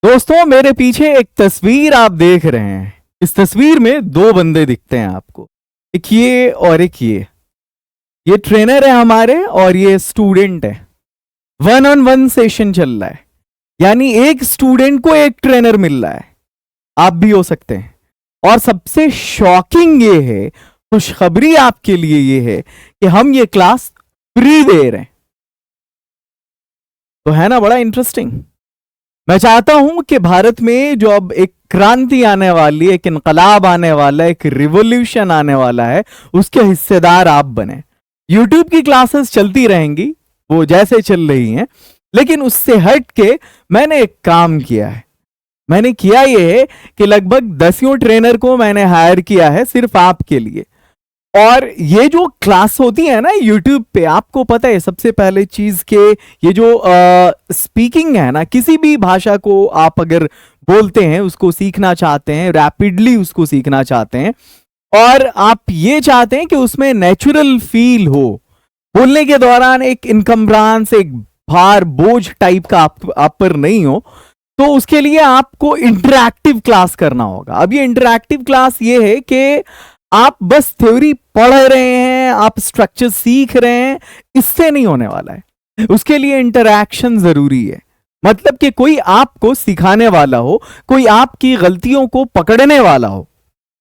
दोस्तों, मेरे पीछे एक तस्वीर आप देख रहे हैं। इस तस्वीर में दो बंदे दिखते हैं आपको, एक ये और एक ये ट्रेनर है हमारे और ये स्टूडेंट है। 1-on-1 सेशन चल रहा है, यानी एक स्टूडेंट को एक ट्रेनर मिल रहा है। आप भी हो सकते हैं। और सबसे शॉकिंग ये है, खुशखबरी आपके लिए ये है कि हम ये क्लास फ्री दे रहे हैं। तो है ना बड़ा इंटरेस्टिंग। मैं चाहता हूं कि भारत में जो अब एक क्रांति आने वाली है, एक इनकलाब आने वाला है, एक रिवॉल्यूशन आने वाला है, उसके हिस्सेदार आप बने। यूट्यूब की क्लासेस चलती रहेंगी, वो जैसे चल रही हैं, लेकिन उससे हट के मैंने एक काम किया है। मैंने किया ये है कि लगभग 10 ट्रेनर को मैंने हायर किया है सिर्फ आपके लिए। और ये जो क्लास होती है ना यूट्यूब पे, आपको पता है सबसे पहले चीज के ये जो स्पीकिंग है ना, किसी भी भाषा को आप अगर बोलते हैं, उसको सीखना चाहते हैं, रैपिडली उसको सीखना चाहते हैं, और आप ये चाहते हैं कि उसमें नेचुरल फील हो, बोलने के दौरान एक इनकम्ब्रांस, एक भार बोझ टाइप का आप पर नहीं हो, तो उसके लिए आपको इंटरैक्टिव क्लास करना होगा। अब ये इंटरैक्टिव क्लास ये है कि आप बस थ्योरी पढ़ रहे हैं, आप स्ट्रक्चर सीख रहे हैं, इससे नहीं होने वाला है। उसके लिए इंटरैक्शन जरूरी है। मतलब कि कोई आपको सिखाने वाला हो, कोई आपकी गलतियों को पकड़ने वाला हो,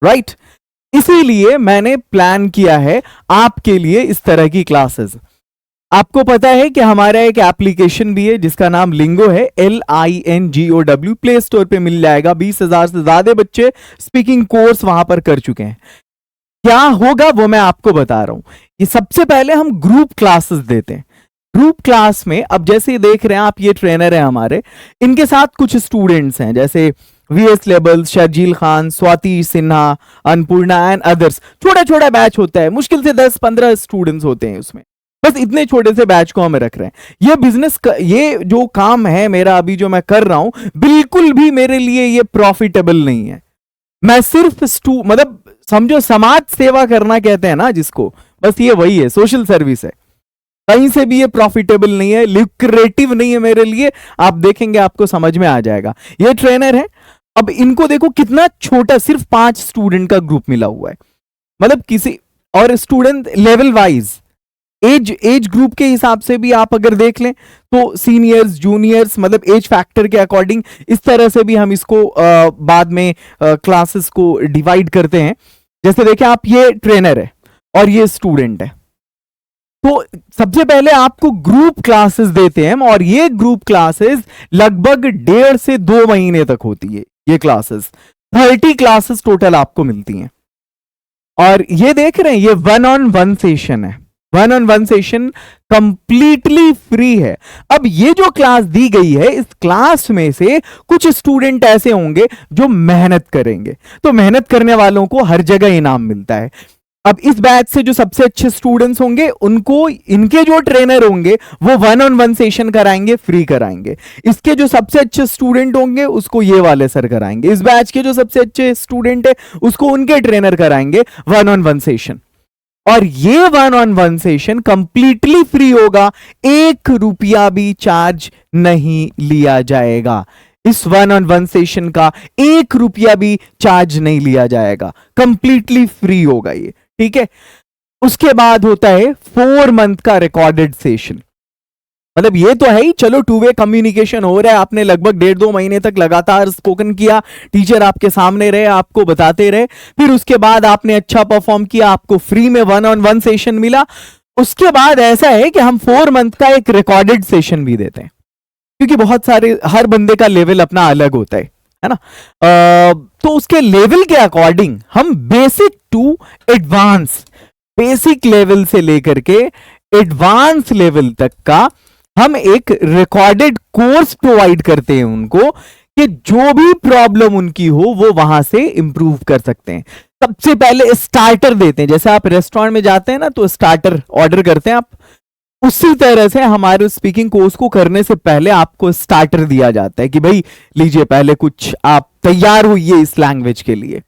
राइट? इसीलिए मैंने प्लान किया है आपके लिए इस तरह की क्लासेस। आपको पता है कि हमारा एक एप्लीकेशन भी है जिसका नाम लिंगो है, LINGOW। प्ले स्टोर पे मिल जाएगा। 20,000 से ज्यादा बच्चे स्पीकिंग कोर्स वहां पर कर चुके हैं। क्या होगा वो मैं आपको बता रहा हूं। ये सबसे पहले हम ग्रुप क्लासेस देते हैं। ग्रुप क्लास में अब जैसे देख रहे हैं आप, ये ट्रेनर है हमारे, इनके साथ कुछ स्टूडेंट्स हैं जैसे VS label, Sharjeel Khan, Swati Sinha, Annapurna and others. छोटा छोटा बैच होता है, मुश्किल से 10-15 स्टूडेंट्स होते हैं उसमें। बस इतने छोटे से बैच को हम रख रहे हैं। ये बिजनेस ये जो काम है मेरा अभी जो मैं कर रहा हूं, बिल्कुल भी मेरे लिए ये प्रॉफिटेबल नहीं है। मैं सिर्फ मतलब समझो समाज सेवा करना कहते हैं ना जिसको, बस ये वही है, सोशल सर्विस है। कहीं से भी ये प्रॉफिटेबल नहीं है, लुक्रेटिव नहीं है मेरे लिए। आप देखेंगे आपको समझ में आ जाएगा। ये ट्रेनर है। अब इनको देखो कितना छोटा, सिर्फ 5 स्टूडेंट का ग्रुप मिला हुआ है। मतलब किसी और student level wise age group के हिसाब से भी आप अगर देख लें तो सीनियर्स, जूनियर्स, मतलब एज फैक्टर के अकॉर्डिंग इस तरह से भी हम इसको बाद में क्लासेस को डिवाइड करते हैं। जैसे देखिए आप, ये ट्रेनर है और ये स्टूडेंट है। तो सबसे पहले आपको ग्रुप क्लासेस देते हैं हम, और ये ग्रुप क्लासेस लगभग 1.5 से 2 महीने तक होती है। ये क्लासेस 30 क्लासेस टोटल आपको मिलती हैं। और ये देख रहे हैं, ये 1-on-1 सेशन है। 1-on-1 सेशन कंप्लीटली फ्री है। अब ये जो क्लास दी गई है, इस क्लास में से कुछ स्टूडेंट ऐसे होंगे जो मेहनत करेंगे, तो मेहनत करने वालों को हर जगह इनाम मिलता है। अब इस बैच से जो सबसे अच्छे स्टूडेंट्स होंगे, उनको इनके जो ट्रेनर होंगे वो 1-on-1 सेशन कराएंगे, फ्री कराएंगे। इसके जो सबसे अच्छे स्टूडेंट होंगे उसको ये वाले सर कराएंगे। इस बैच के जो सबसे अच्छे स्टूडेंट है उसको उनके ट्रेनर कराएंगे 1-on-1 सेशन। और ये 1-on-1 सेशन कंप्लीटली फ्री होगा, 1 रुपया भी चार्ज नहीं लिया जाएगा। इस 1-on-1 सेशन का 1 रुपया भी चार्ज नहीं लिया जाएगा, कंप्लीटली फ्री होगा ये, ठीक है। उसके बाद होता है 4 मंथ का रिकॉर्डेड सेशन। मतलब ये तो है ही, चलो 2 वे कम्युनिकेशन हो रहा है, आपने लगभग 1.5-2 महीने तक लगातार स्पोकन किया, टीचर आपके सामने रहे, आपको बताते रहे, फिर उसके बाद आपने अच्छा परफॉर्म किया, आपको फ्री में 1-on-1 सेशन मिला। उसके बाद ऐसा है कि हम 4 मंथ का एक रिकॉर्डेड सेशन भी देते हैं, क्योंकि बहुत सारे, हर बंदे का लेवल अपना अलग होता है ना। तो उसके लेवल के अकॉर्डिंग हम basic to advance, basic level से लेकर के एडवांस लेवल तक का हम एक रिकॉर्डेड कोर्स प्रोवाइड करते हैं उनको, कि जो भी प्रॉब्लम उनकी हो वो वहां से इंप्रूव कर सकते हैं। सबसे पहले स्टार्टर देते हैं, जैसे आप रेस्टोरेंट में जाते हैं ना तो स्टार्टर ऑर्डर करते हैं आप, उसी तरह से हमारे स्पीकिंग कोर्स को करने से पहले आपको स्टार्टर दिया जाता है कि भाई लीजिए, पहले कुछ आप तैयार होइए इस लैंग्वेज के लिए।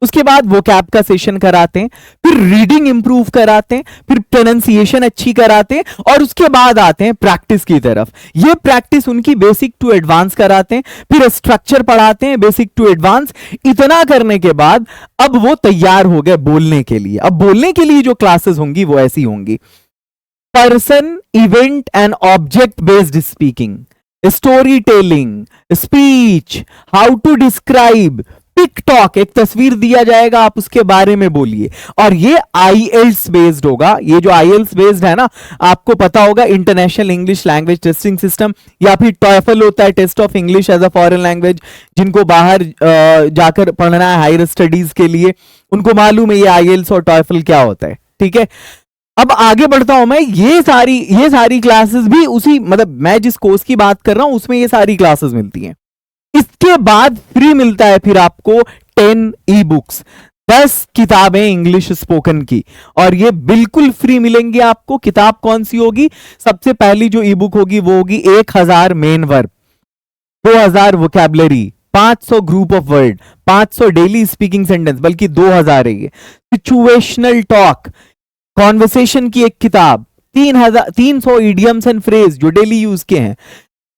उसके बाद वोकैब का सेशन कराते हैं, फिर रीडिंग इंप्रूव कराते हैं, फिर प्रोनाउंसिएशन अच्छी कराते हैं, और उसके बाद आते हैं प्रैक्टिस की तरफ। ये प्रैक्टिस उनकी बेसिक टू एडवांस कराते हैं, फिर स्ट्रक्चर पढ़ाते हैं बेसिक टू एडवांस। इतना करने के बाद अब वो तैयार हो गए बोलने के लिए। अब बोलने के लिए जो क्लासेस होंगी वो ऐसी होंगी: person, event and object based speaking, story telling, speech, how to describe, pick talk, एक तस्वीर दिया जाएगा आप उसके बारे में बोलिए। और ये आईएल्स बेस्ड होगा। ये जो आईएल्स बेस्ड है ना, आपको पता होगा, international English language testing system, या फिर टॉयफल होता है, test of English as a foreign language. जिनको बाहर जाकर पढ़ना है हायर स्टडीज के लिए, उनको मालूम है ये आईएल्स और टॉयफल क्या होता है। ठीक है, अब आगे बढ़ता हूं मैं। ये सारी क्लासेस भी उसी, मतलब मैं जिस कोर्स की बात कर रहा हूं उसमें ये सारी क्लासेस मिलती हैं। इसके बाद फ्री मिलता है फिर आपको 10 ई बुक्स, 10 किताबें इंग्लिश स्पोकन की, और ये बिल्कुल फ्री मिलेंगी आपको। किताब कौन सी होगी? सबसे पहली जो ई बुक होगी वो होगी 1000 main verb, 2000 vocabulary, 500 group of word, 500 daily speaking sentence, बल्कि 2000 है ये। सिचुएशनल टॉक, कॉन्वर्सेशन की एक किताब, 300 इडियम्स एंड फ्रेज जो डेली यूज के हैं,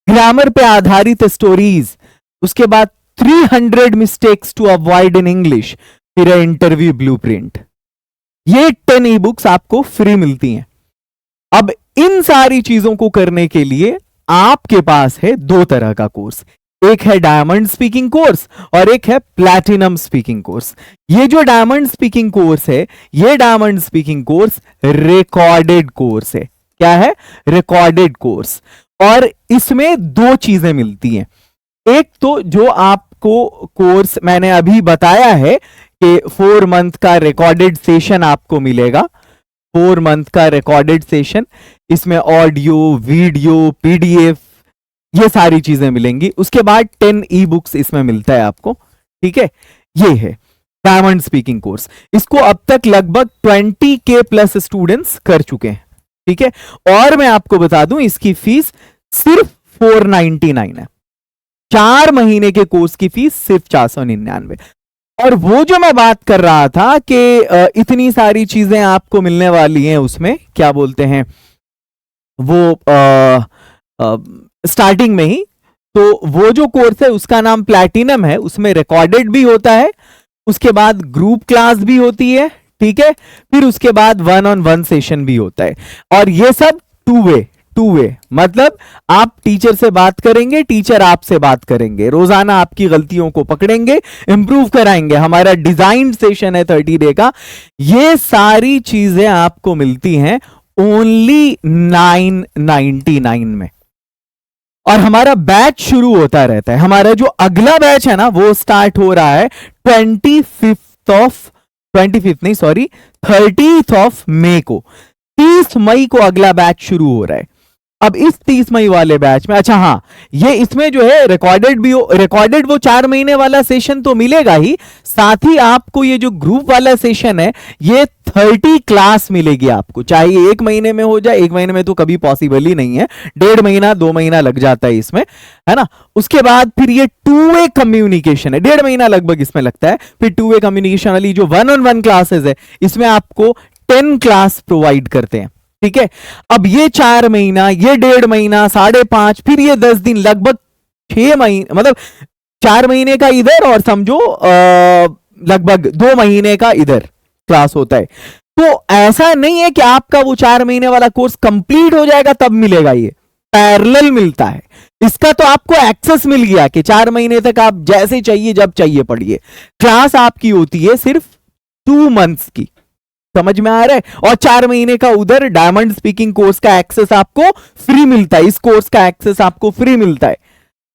ग्रामर पे आधारित स्टोरीज, उसके बाद 300 mistakes to avoid in English, फिर इंटरव्यू ब्लूप्रिंट। ये 10 ई बुक्स आपको फ्री मिलती हैं। अब इन सारी चीजों को करने के लिए आपके पास है दो तरह का कोर्स, एक है डायमंड स्पीकिंग कोर्स और एक है प्लैटिनम स्पीकिंग कोर्स। ये जो डायमंड स्पीकिंग कोर्स है, ये diamond speaking course recorded course है। क्या है? Recorded course. और इसमें दो चीजें मिलती हैं। एक तो जो आपको कोर्स मैंने अभी बताया है कि 4 मंथ का रिकॉर्डेड सेशन आपको मिलेगा, 4 मंथ का रिकॉर्डेड सेशन, इसमें ऑडियो, वीडियो, पीडीएफ, ये सारी चीजें मिलेंगी। उसके बाद 10 ई बुक्स इसमें मिलता है आपको। ठीक है, ये है डायमंड स्पीकिंग कोर्स। इसको अब तक लगभग 20K प्लस स्टूडेंट्स कर चुके हैं। ठीक है, और मैं आपको बता दूं इसकी फीस सिर्फ 499 है। 4 महीने के कोर्स की फीस सिर्फ 499। और वो जो मैं बात कर रहा था कि इतनी सारी चीजें आपको मिलने वाली हैं, उसमें क्या बोलते हैं वो स्टार्टिंग में ही, तो वो जो कोर्स है उसका नाम प्लैटिनम है। उसमें रिकॉर्डेड भी होता है, उसके बाद ग्रुप क्लास भी होती है। ठीक है, फिर उसके बाद 1-on-1 सेशन भी होता है। और ये सब टू वे, मतलब आप टीचर से बात करेंगे, टीचर आपसे बात करेंगे, रोजाना आपकी गलतियों को पकड़ेंगे, इंप्रूव कराएंगे। हमारा डिजाइन सेशन है 30 डे का। ये सारी चीजें आपको मिलती हैं ओनली 999 में। और हमारा बैच शुरू होता रहता है। हमारा जो अगला बैच है ना, वो स्टार्ट हो रहा है 30th ऑफ मई को। 30 मई को अगला बैच शुरू हो रहा है। अब इस 30 मई वाले बैच में, अच्छा हाँ, ये इसमें जो है रिकॉर्डेड भी रिकॉर्डेड वो 4 महीने वाला सेशन तो मिलेगा ही, साथ ही आपको ये जो ग्रुप वाला सेशन है, ये 30 क्लास मिलेगी आपको। चाहे ये 1 महीने में हो जाए, 1 महीने में तो कभी पॉसिबल ही नहीं है, 1.5 महीना 2 महीना लग जाता है इसमें, है ना। उसके बाद फिर ये 2-वे कम्युनिकेशन है, 1.5 महीना लगभग इसमें लगता है। फिर 2-वे कम्युनिकेशन वाली जो 1-on-1 क्लासेस है, इसमें आपको 10 क्लास प्रोवाइड करते हैं। ठीक है, अब ये 4 महीना, ये 1.5 महीना, 5.5, फिर ये 10 दिन, लगभग 6 महीने, मतलब 4 महीने का इधर और समझो लगभग 2 महीने का इधर क्लास होता है। तो ऐसा नहीं है कि आपका वो 4 महीने वाला कोर्स कंप्लीट हो जाएगा तब मिलेगा, ये पैरेलल मिलता है। इसका तो आपको एक्सेस मिल गया कि 4 महीने तक आप जैसे चाहिए जब चाहिए पढ़िए। क्लास आपकी होती है सिर्फ 2 मंथ्स की, समझ में आ रहा है। और 4 महीने का उधर डायमंड स्पीकिंग कोर्स का एक्सेस आपको फ्री मिलता है। इस कोर्स का एक्सेस आपको फ्री मिलता है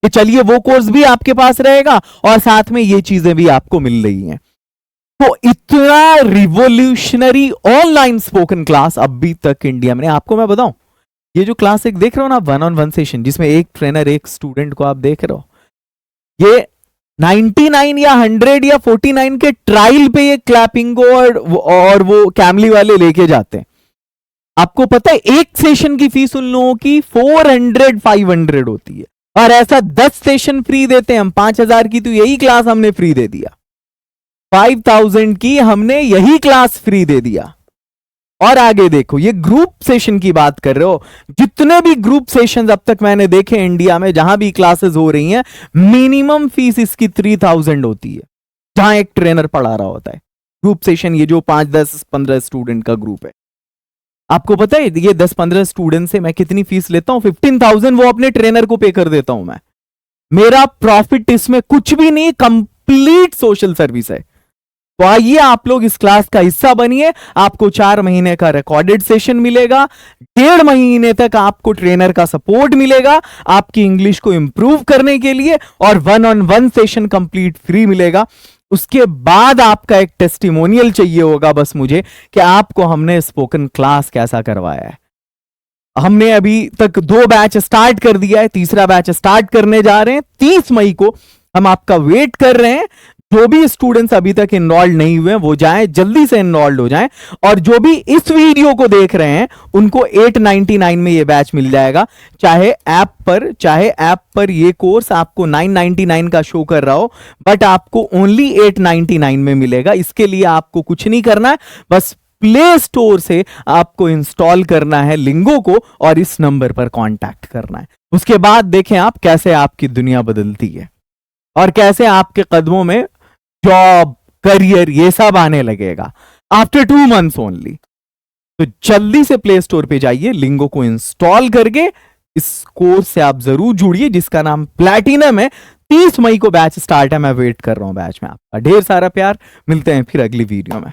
कि चलिए वो कोर्स भी आपके पास रहेगा और साथ में ये चीजें भी आपको मिल रही हैं। तो इतना रिवोल्यूशनरी ऑनलाइन स्पोकन क्लास अभी तक इंडिया में, आपको मैं बताऊं, ये जो क्लास एक देख रहे हो ना, 1-on-1 सेशन, जिसमें एक ट्रेनर एक स्टूडेंट को आप देख रहे हो, ये 99 या 100 या 49 के ट्रायल पे ये क्लैपिंग और वो कैमली वाले लेके जाते हैं। आपको पता है एक सेशन की फीस उन लोगों की 400-500 होती है, और ऐसा 10 सेशन फ्री देते हैं हम। 5000 की तो यही क्लास हमने फ्री दे दिया। 5,000 की हमने यही क्लास फ्री दे दिया। और आगे देखो, ये ग्रुप सेशन की बात कर रहे हो, जितने भी ग्रुप सेशंस अब तक मैंने देखे इंडिया में, जहां भी क्लासेस हो रही हैं, मिनिमम फीस इसकी 3,000 होती है, जहां एक ट्रेनर पढ़ा रहा होता है। ग्रुप सेशन ये जो 5, 10, 15 स्टूडेंट का ग्रुप है, आपको पता है ये 10-15 स्टूडेंट से मैं कितनी फीस लेता हूं? 15,000 वो अपने ट्रेनर को पे कर देता हूं मैं। मेरा प्रॉफिट इसमें कुछ भी नहीं, कंप्लीट सोशल सर्विस है। तो आइए आप लोग इस क्लास का हिस्सा बनिए। आपको 4 महीने का रिकॉर्डेड सेशन मिलेगा, 1.5 महीने तक आपको ट्रेनर का सपोर्ट मिलेगा आपकी इंग्लिश को इंप्रूव करने के लिए, और 1-on-1 सेशन कंप्लीट फ्री मिलेगा। उसके बाद आपका एक टेस्टिमोनियल चाहिए होगा बस मुझे, कि आपको हमने स्पोकन क्लास कैसा करवाया है। हमने अभी तक 2 बैच स्टार्ट कर दिया है, तीसरा बैच स्टार्ट करने जा रहे हैं 30 मई को। हम आपका वेट कर रहे हैं। जो भी स्टूडेंट्स अभी तक इनरोल्ड नहीं हुए वो जाएं, जल्दी से इनरोल्ड हो जाएं। और जो भी इस वीडियो को देख रहे हैं उनको 899 में ये बैच मिल जाएगा। चाहे ऐप पर ये कोर्स आपको 999 का शो कर रहा हो, बट आपको ओनली 899 में मिलेगा। इसके लिए आपको कुछ नहीं करना है, बस प्ले स्टोर से आपको इंस्टॉल करना है लिंगो को और इस नंबर पर कांटेक्ट करना है। उसके बाद देखें आप कैसे आपकी दुनिया बदलती है और कैसे आपके कदमों में जॉब, करियर ये सब आने लगेगा आफ्टर 2 मंथ्स ओनली। तो जल्दी से प्ले स्टोर पे जाइए, लिंगो को इंस्टॉल करके इस कोर्स से आप जरूर जुड़िए जिसका नाम प्लैटिनम है। 30 मई को बैच स्टार्ट है, मैं वेट कर रहा हूं बैच में। आपका ढेर सारा प्यार, मिलते हैं फिर अगली वीडियो में।